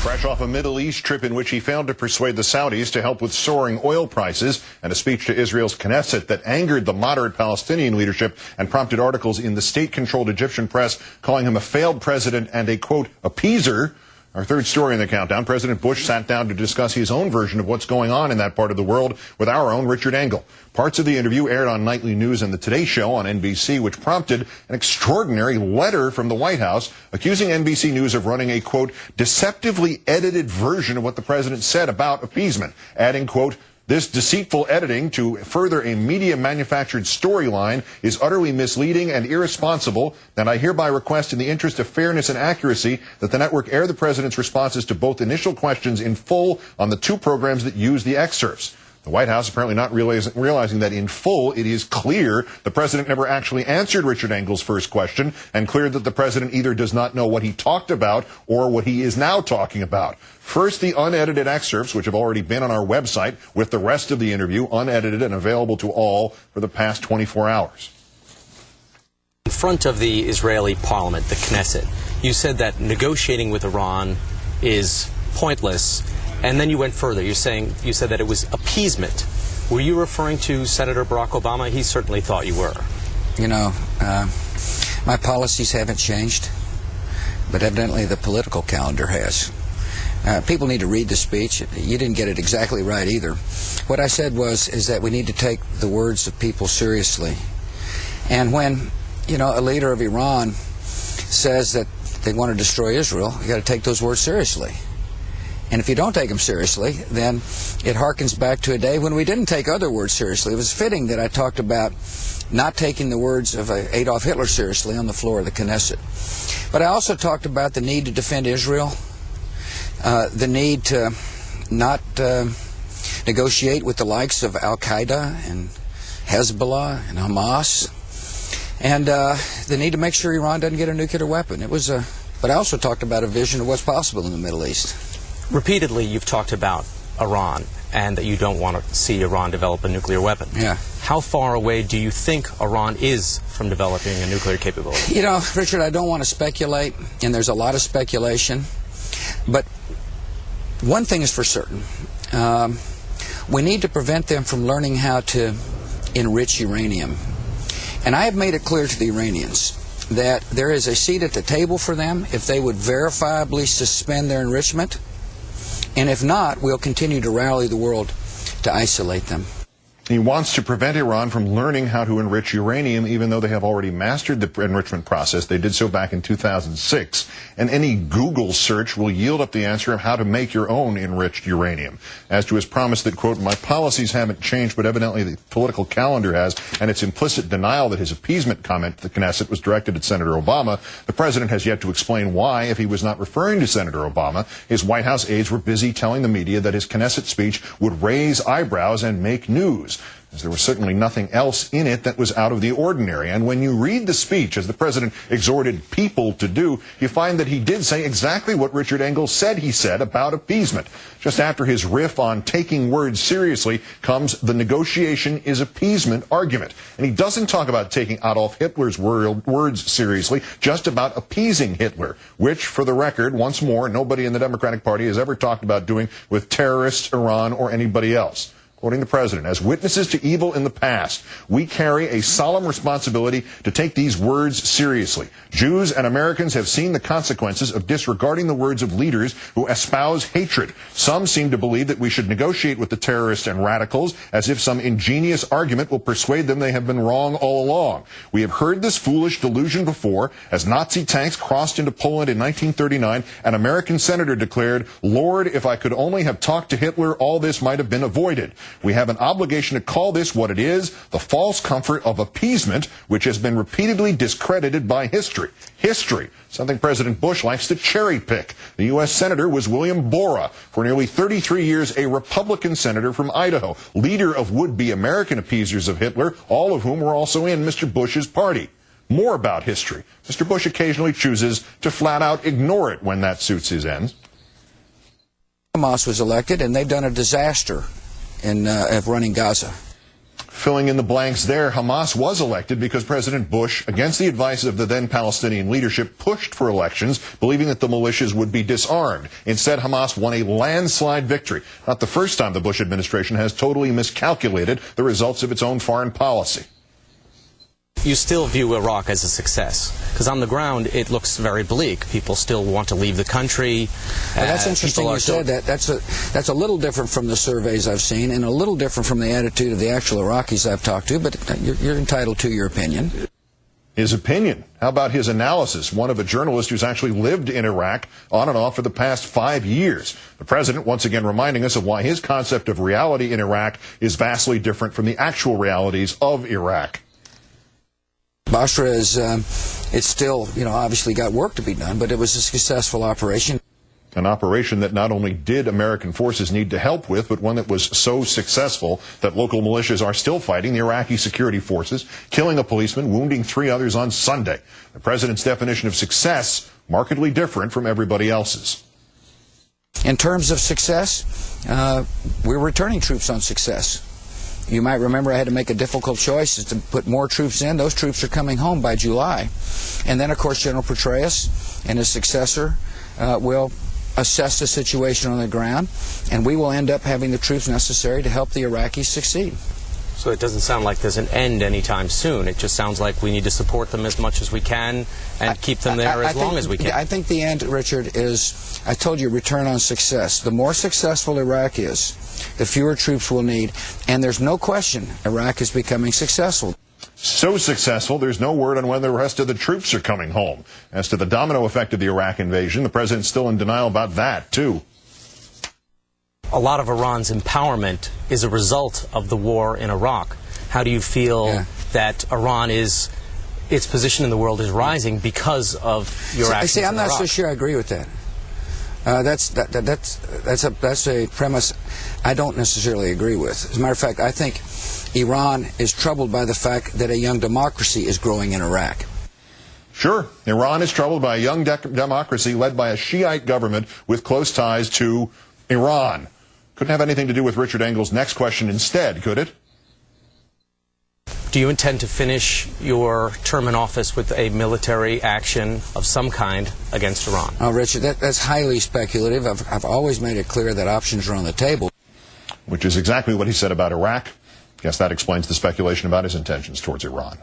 Fresh off a Middle East trip in which he failed to persuade the Saudis to help with soaring oil prices, and a speech to Israel's Knesset that angered the moderate Palestinian leadership and prompted articles in the state-controlled Egyptian press calling him a failed president and a, quote, appeaser. Our third story in the countdown, President Bush sat down to discuss his own version of what's going on in that part of the world with our own Richard Engel. Parts of the interview aired on Nightly News and the Today Show on NBC, which prompted an extraordinary letter from the White House accusing NBC News of running a, quote, deceptively edited version of what the president said about appeasement, adding, quote, this deceitful editing to further a media-manufactured storyline is utterly misleading and irresponsible, and I hereby request in the interest of fairness and accuracy that the network air the president's responses to both initial questions in full on the two programs that use the excerpts. The White House apparently not realizing that in full it is clear the president never actually answered Richard Engel's first question, and clear that the president either does not know what he talked about or what he is now talking about. First, the unedited excerpts, which have already been on our website with the rest of the interview, unedited and available to all for the past 24 hours. In front of the Israeli parliament, the Knesset, you said that negotiating with Iran is pointless. And then you went further. You said that it was appeasement. Were you referring to Senator Barack Obama? He certainly thought you were. You know, my policies haven't changed, but evidently the political calendar has. People need to read the speech. You didn't get it exactly right either. What I said is that we need to take the words of people seriously. And when, you know, a leader of Iran says that they want to destroy Israel, you got to take those words seriously. And if you don't take them seriously, then it harkens back to a day when we didn't take other words seriously. It was fitting that I talked about not taking the words of Adolf Hitler seriously on the floor of the Knesset. But I also talked about the need to defend Israel, the need to not negotiate with the likes of Al-Qaeda and Hezbollah and Hamas, and the need to make sure Iran doesn't get a nuclear weapon. But I also talked about a vision of what's possible in the Middle East. Repeatedly, you've talked about Iran and that you don't want to see Iran develop a nuclear weapon. Yeah. How far away do you think Iran is from developing a nuclear capability? You know, Richard, I don't want to speculate, and there's a lot of speculation. But one thing is for certain. We need to prevent them from learning how to enrich uranium. And I have made it clear to the Iranians that there is a seat at the table for them if they would verifiably suspend their enrichment. And if not, we'll continue to rally the world to isolate them. He wants to prevent Iran from learning how to enrich uranium, even though they have already mastered the enrichment process. They did so back in 2006. And any Google search will yield up the answer of how to make your own enriched uranium. As to his promise that, quote, my policies haven't changed, but evidently the political calendar has, and its implicit denial that his appeasement comment to the Knesset was directed at Senator Obama, the president has yet to explain why, if he was not referring to Senator Obama, his White House aides were busy telling the media that his Knesset speech would raise eyebrows and make news, as there was certainly nothing else in it that was out of the ordinary. And when you read the speech, as the president exhorted people to do, you find that he did say exactly what Richard Engel said he said about appeasement. Just after his riff on taking words seriously comes the negotiation is appeasement argument. And he doesn't talk about taking Adolf Hitler's words seriously, just about appeasing Hitler, which, for the record, once more, nobody in the Democratic Party has ever talked about doing with terrorists, Iran, or anybody else. Quoting the president, as witnesses to evil in the past, we carry a solemn responsibility to take these words seriously. Jews and Americans have seen the consequences of disregarding the words of leaders who espouse hatred. Some seem to believe that we should negotiate with the terrorists and radicals as if some ingenious argument will persuade them they have been wrong all along. We have heard this foolish delusion before. As Nazi tanks crossed into Poland in 1939, an American senator declared, Lord, if I could only have talked to Hitler, all this might have been avoided. We have an obligation to call this what it is, the false comfort of appeasement, which has been repeatedly discredited by history. History, something President Bush likes to cherry pick. The U.S. Senator was William Borah, for nearly 33 years a Republican senator from Idaho, leader of would-be American appeasers of Hitler, all of whom were also in Mr. Bush's party. More about history. Mr. Bush occasionally chooses to flat out ignore it when that suits his ends. Hamas was elected, and they've done a disaster of running Gaza. Filling in the blanks there, Hamas was elected because President Bush, against the advice of the then Palestinian leadership, pushed for elections, believing that the militias would be disarmed. Instead, Hamas won a landslide victory. Not the first time the Bush administration has totally miscalculated the results of its own foreign policy. You still view Iraq as a success, because on the ground it looks very bleak. People still want to leave the country. Well, that's interesting you said that. That's a little different from the surveys I've seen, and a little different from the attitude of the actual Iraqis I've talked to, but you're entitled to your opinion. His opinion? How about his analysis? One of a journalist who's actually lived in Iraq on and off for the past 5 years. The president once again reminding us of why his concept of reality in Iraq is vastly different from the actual realities of Iraq. Basra is, it's still, obviously got work to be done, but it was a successful operation. An operation that not only did American forces need to help with, but one that was so successful that local militias are still fighting the Iraqi security forces, killing a policeman, wounding 3 others on Sunday. The president's definition of success, markedly different from everybody else's. In terms of success, we're returning troops on success. You might remember I had to make a difficult choice to put more troops in. Those troops are coming home by July. And then, of course, General Petraeus and his successor will assess the situation on the ground, and we will end up having the troops necessary to help the Iraqis succeed. So it doesn't sound like there's an end anytime soon. It just sounds like we need to support them as much as we can and keep them there as long as we can. I think the end, Richard, is, I told you, return on success. The more successful Iraq is, the fewer troops we'll need. And there's no question Iraq is becoming successful. So successful, there's no word on when the rest of the troops are coming home. As to the domino effect of the Iraq invasion, the president's still in denial about that, too. A lot of Iran's empowerment is a result of the war in Iraq. How do you feel that Iran is, its position in the world is rising because of your actions in Iraq? I'm not so sure I agree with that. That's a premise I don't necessarily agree with. As a matter of fact, I think Iran is troubled by the fact that a young democracy is growing in Iraq. Sure, Iran is troubled by a young democracy led by a Shiite government with close ties to Iran. Couldn't have anything to do with Richard Engel's next question instead, could it? Do you intend to finish your term in office with a military action of some kind against Iran? Oh, Richard, that's highly speculative. I've always made it clear that options are on the table. Which is exactly what he said about Iraq. Guess that explains the speculation about his intentions towards Iran.